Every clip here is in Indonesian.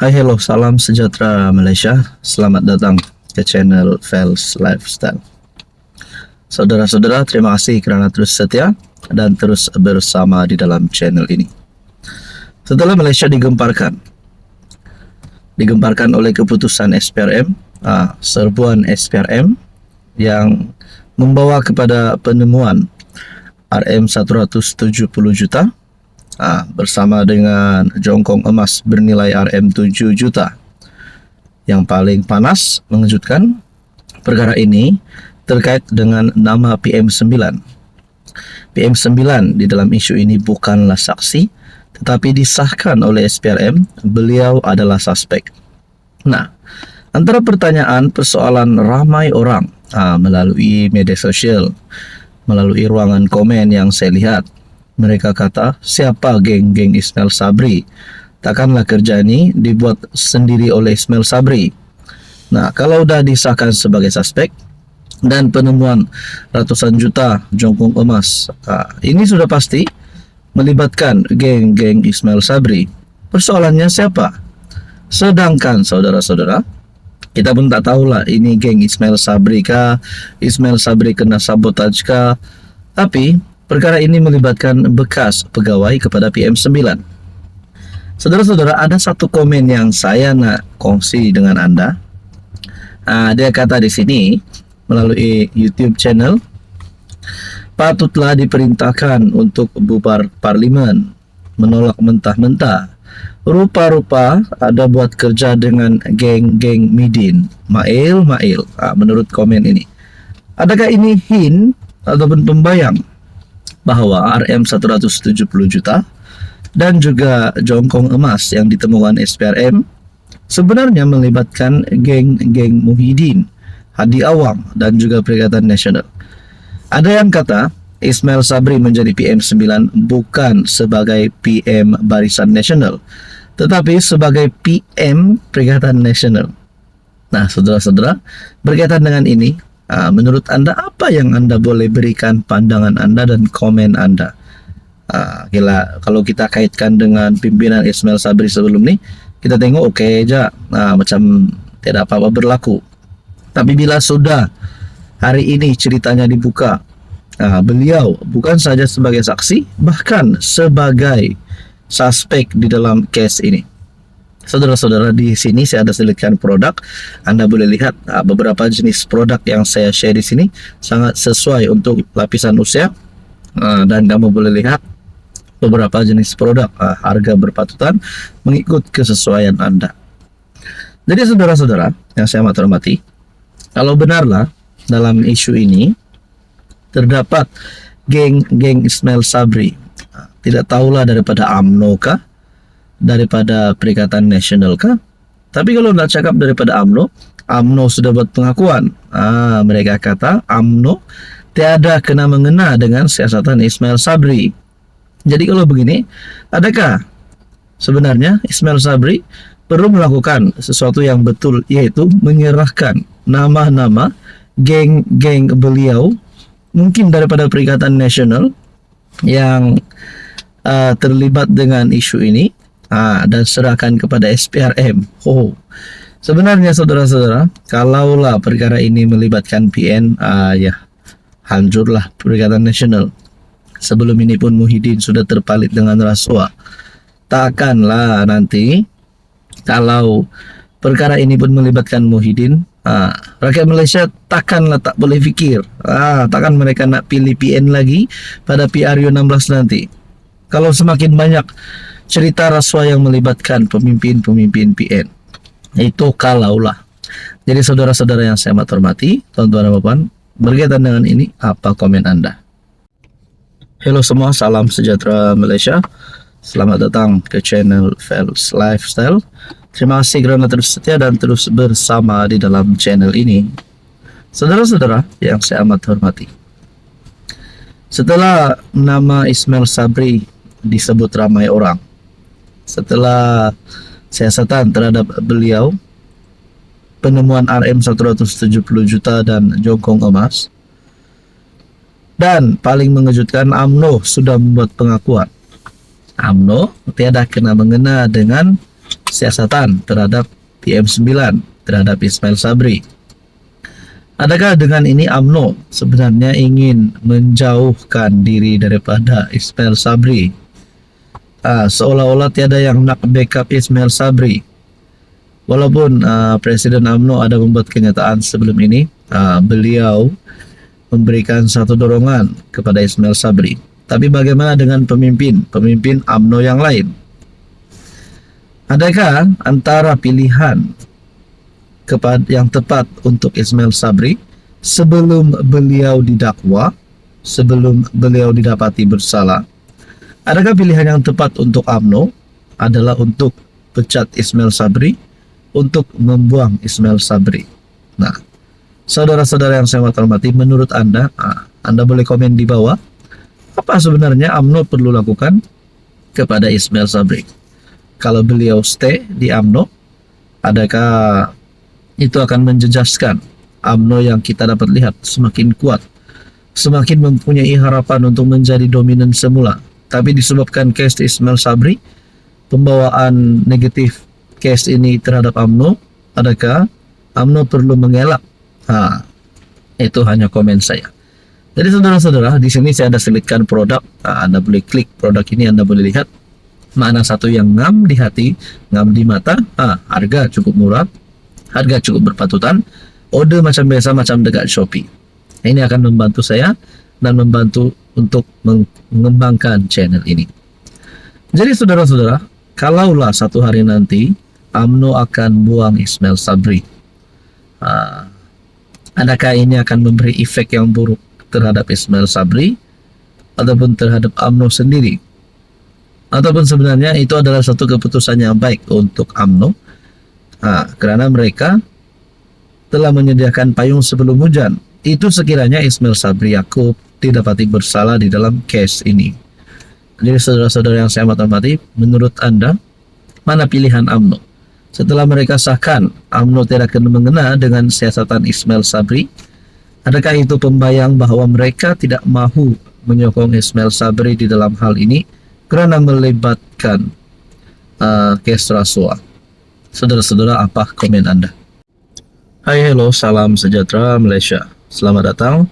Hai, hello, salam sejahtera Malaysia. Selamat datang ke channel Fels Lifestyle. Saudara-saudara, terima kasih kerana terus setia dan terus bersama di dalam channel ini. Setelah Malaysia digemparkan oleh keputusan SPRM, serbuan SPRM yang membawa kepada penemuan RM170 juta bersama dengan jongkong emas bernilai RM7 juta. Yang paling panas mengejutkan, perkara ini terkait dengan nama PM9. PM9 di dalam isu ini bukanlah saksi, tetapi disahkan oleh SPRM, beliau adalah suspek. Nah, antara persoalan ramai orang melalui media sosial, melalui ruangan komen yang saya lihat, mereka kata, siapa geng-geng Ismail Sabri? Takkanlah kerja ini dibuat sendiri oleh Ismail Sabri. Nah, kalau dah disahkan sebagai suspek dan penemuan ratusan juta jongkong emas, ini sudah pasti melibatkan geng-geng Ismail Sabri. Persoalannya siapa? Sedangkan saudara-saudara, kita pun tak tahulah ini geng Ismail Sabri kah, Ismail Sabri kena sabotaj kah, tapi perkara ini melibatkan bekas pegawai kepada PM9. Saudara-saudara, ada satu komen yang saya nak kongsi dengan anda. Dia kata di sini melalui YouTube channel, patutlah diperintahkan untuk bubar parlimen, menolak mentah-mentah. Rupa-rupa ada buat kerja dengan geng-geng Midin, Mail. Menurut komen ini, adakah ini hint ataupun pembayang bahawa RM170 juta dan juga jongkong emas yang ditemukan SPRM sebenarnya melibatkan geng-geng Muhyiddin, Hadi Awang dan juga Perikatan Nasional. Ada yang kata Ismail Sabri menjadi PM9 bukan sebagai PM Barisan Nasional, tetapi sebagai PM Perikatan Nasional. Nah, saudara-saudara, berkaitan dengan ini, menurut anda apa yang anda boleh berikan pandangan anda dan komen anda? Kalau kita kaitkan dengan pimpinan Ismail Sabri sebelum ni, kita tengok okey aja, macam tidak apa-apa berlaku. Tapi bila sudah hari ini ceritanya dibuka, beliau bukan saja sebagai saksi, bahkan sebagai suspek di dalam kes ini. Saudara-saudara, di sini saya ada selitkan produk. Anda boleh lihat beberapa jenis produk yang saya share di sini sangat sesuai untuk lapisan usia, dan kamu boleh lihat beberapa jenis produk, harga berpatutan mengikut kesesuaian anda. Jadi saudara-saudara yang saya amat hormati, kalau benarlah dalam isu ini terdapat geng-geng Ismail Sabri, tidak tahulah daripada UMNO kah, daripada Perikatan Nasional kah. Tapi kalau nak cakap daripada UMNO sudah buat pengakuan. Mereka kata UMNO tiada kena mengena dengan siasatan Ismail Sabri. Jadi kalau begini, adakah sebenarnya Ismail Sabri perlu melakukan sesuatu yang betul, yaitu menyerahkan nama-nama geng-geng beliau, mungkin daripada Perikatan Nasional yang terlibat dengan isu ini, dan serahkan kepada SPRM. Sebenarnya saudara-saudara, kalaulah perkara ini melibatkan PN, hancurlah Perikatan Nasional. Sebelum ini pun Muhyiddin sudah terpalit dengan rasuah. Takkanlah nanti kalau perkara ini pun melibatkan Muhyiddin, rakyat Malaysia takkanlah tak boleh fikir, takkan mereka nak pilih PN lagi pada PRU 16 nanti. Kalau semakin banyak cerita rasuah yang melibatkan pemimpin-pemimpin PN, itu kalaulah. Jadi saudara-saudara yang saya amat hormati, tuan-tuan dan puan, berkaitan dengan ini, apa komen anda? Hello semua, salam sejahtera Malaysia. Selamat datang ke channel Fels Lifestyle. Terima kasih kerana terus setia dan terus bersama di dalam channel ini. Saudara-saudara yang saya amat hormati, setelah nama Ismail Sabri disebut ramai orang, setelah siasatan terhadap beliau, penemuan RM170 juta dan jongkong emas, dan paling mengejutkan, UMNO sudah membuat pengakuan. UMNO tiada kena mengena dengan siasatan terhadap PM9, terhadap Ismail Sabri. Adakah dengan ini UMNO sebenarnya ingin menjauhkan diri daripada Ismail Sabri? Seolah-olah tiada yang nak backup Ismail Sabri. Walaupun Presiden UMNO ada membuat kenyataan sebelum ini, beliau memberikan satu dorongan kepada Ismail Sabri. Tapi bagaimana dengan pemimpin UMNO yang lain? Adakah antara pilihan yang tepat untuk Ismail Sabri sebelum beliau didakwa, sebelum beliau didapati bersalah? Adakah pilihan yang tepat untuk UMNO adalah untuk pecat Ismail Sabri, untuk membuang Ismail Sabri? Nah, saudara-saudara yang saya hormati, menurut Anda, Anda boleh komen di bawah, apa sebenarnya UMNO perlu lakukan kepada Ismail Sabri? Kalau beliau stay di UMNO, adakah itu akan menjejaskan UMNO yang kita dapat lihat semakin kuat, semakin mempunyai harapan untuk menjadi dominan semula? Tapi disebabkan case Ismail Sabri, pembawaan negatif case ini terhadap UMNO, adakah UMNO perlu mengelak? Itu hanya komen saya. Jadi saudara-saudara, di sini saya ada selitkan produk. Anda boleh klik produk ini, Anda boleh lihat mana satu yang ngam di hati, ngam di mata. Harga cukup murah, harga cukup berpatutan, order macam biasa, macam dekat Shopee. Ini akan membantu saya dan membantu untuk mengembangkan channel ini. Jadi saudara-saudara, kalaulah satu hari nanti UMNO akan buang Ismail Sabri, adakah ini akan memberi efek yang buruk terhadap Ismail Sabri ataupun terhadap UMNO sendiri? Ataupun sebenarnya itu adalah satu keputusan yang baik untuk UMNO, karena mereka telah menyediakan payung sebelum hujan. Itu sekiranya Ismail Sabri Yaakob didapati bersalah di dalam case ini. Jadi saudara-saudara yang saya hormati, menurut Anda, mana pilihan UMNO? Setelah mereka sahkan UMNO tidak akan mengena dengan siasatan Ismail Sabri, adakah itu pembayang bahwa mereka tidak mahu menyokong Ismail Sabri di dalam hal ini karena melibatkan case rasuah? Saudara-saudara, apa komen Anda? Hai, hello, salam sejahtera Malaysia. Selamat datang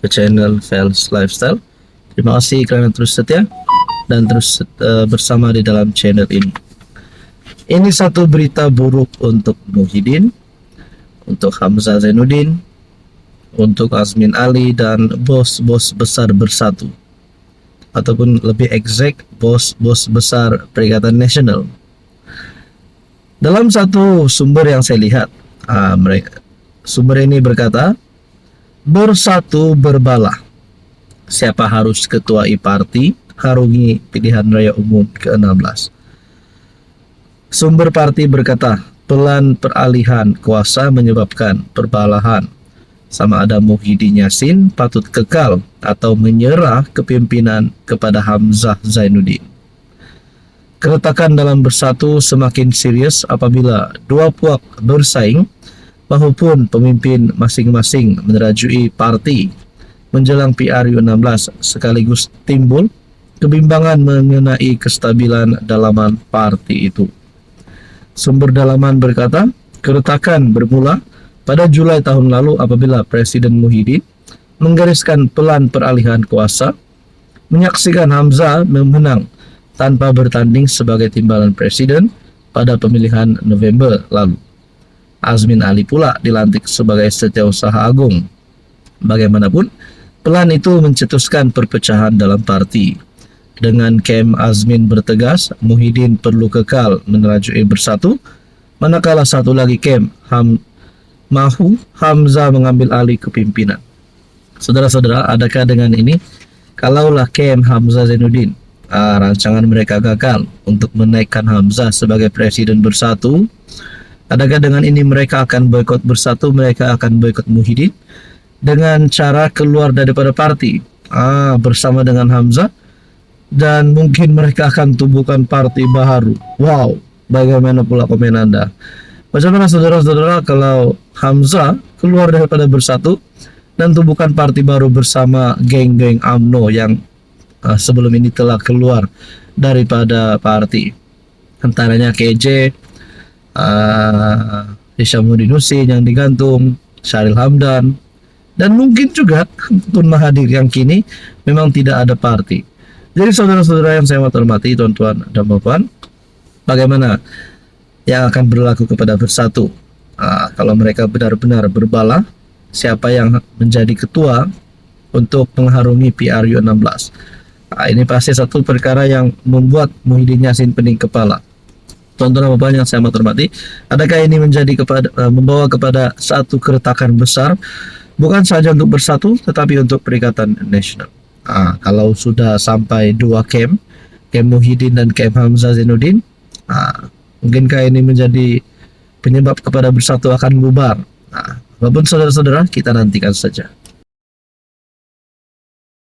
ke channel Fels Lifestyle. Terima kasih kerana terus setia dan terus bersama di dalam channel ini. Ini satu berita buruk untuk Muhyiddin, untuk Hamzah Zainuddin, untuk Azmin Ali dan bos-bos besar Bersatu, ataupun lebih exact bos-bos besar Perikatan Nasional. Dalam satu sumber yang saya lihat, sumber ini berkata, Bersatu berbalah, siapa harus ketua I-Parti harungi pilihan raya umum ke-16. Sumber parti berkata, pelan peralihan kuasa menyebabkan perbalahan. Sama ada Muhyiddin Yassin patut kekal atau menyerah kepimpinan kepada Hamzah Zainuddin. Keretakan dalam Bersatu semakin serius apabila dua puak bersaing, maupun pemimpin masing-masing menerajui parti menjelang PRU 16, sekaligus timbul kebimbangan mengenai kestabilan dalaman parti itu. Sumber dalaman berkata, keretakan bermula pada Julai tahun lalu apabila Presiden Muhyiddin menggariskan pelan peralihan kuasa, menyaksikan Hamzah memenang tanpa bertanding sebagai timbalan presiden pada pemilihan November lalu. Azmin Ali pula dilantik sebagai Setiausaha Agung. Bagaimanapun, pelan itu mencetuskan perpecahan dalam parti. Dengan kem Azmin bertegas, Muhyiddin perlu kekal menerajui Bersatu, manakala satu lagi kem mahu Hamzah mengambil alih kepimpinan. Saudara-saudara, adakah dengan ini, kalaulah kem Hamzah Zainuddin, rancangan mereka gagal untuk menaikkan Hamzah sebagai Presiden Bersatu, adakah dengan ini mereka akan boikot Bersatu, mereka akan boikot Muhyiddin dengan cara keluar daripada parti bersama dengan Hamzah, dan mungkin mereka akan tubuhkan parti baru. Wow, bagaimana pula komen Anda? Bagaimana saudara-saudara kalau Hamzah keluar daripada Bersatu dan tubuhkan parti baru bersama geng-geng UMNO yang sebelum ini telah keluar daripada parti? Antaranya KJ, Hishamuddin Hussein yang digantung, Syaril Hamdan, dan mungkin juga Tun Mahathir yang kini memang tidak ada parti. Jadi saudara-saudara yang saya hormati, tuan-tuan dan puan, bagaimana yang akan berlaku kepada Bersatu? Kalau mereka benar-benar berbala, siapa yang menjadi ketua untuk mengharungi PRU16? Ini pasti satu perkara yang membuat Muhyiddin Yassin pening kepala. Tuan-tuan dan puan yang saya hormati, adakah ini membawa kepada satu keretakan besar, bukan saja untuk Bersatu, tetapi untuk Perikatan Nasional? Kalau sudah sampai dua camp Muhyiddin dan camp Hamzah Zainuddin, mungkinkah ini menjadi penyebab kepada Bersatu akan bubar? Walaupun saudara-saudara, kita nantikan saja.